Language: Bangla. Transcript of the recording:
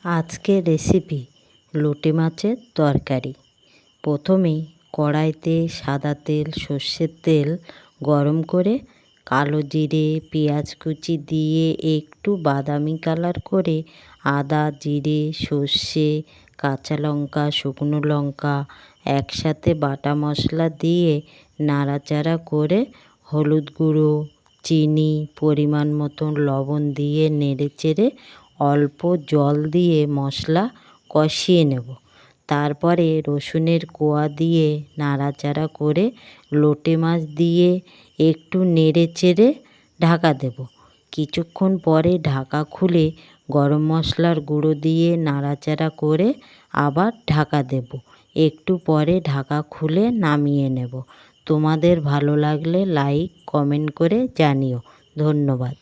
আজকের রেসিপি লোটে মাছের তরকারি। প্রথমেই কড়াইতে সাদা তেল সর্ষের তেল গরম করে কালো জিরে পেঁয়াজ কুচি দিয়ে একটু বাদামি কালার করে আদা জিরে সর্ষে কাঁচা লঙ্কা শুকনো লঙ্কা একসাথে বাটা মশলা দিয়ে নাড়াচাড়া করে হলুদ গুঁড়ো চিনি পরিমাণ মতন লবণ দিয়ে নেড়েচেড়ে অল্প জল দিয়ে মশলা কষিয়ে নেব। তারপরে রসুনের কোয়া দিয়ে নাড়াচাড়া করে লোটে মাছ দিয়ে একটু নেড়েচেড়ে ঢাকা দেব। কিছুক্ষণ পরে ঢাকা খুলে গরম মশলার গুঁড়ো দিয়ে নাড়াচাড়া করে আবার ঢাকা দেব। একটু পরে ঢাকা খুলে নামিয়ে নেব। তোমাদের ভালো লাগলে লাইক কমেন্ট করে জানিও। ধন্যবাদ।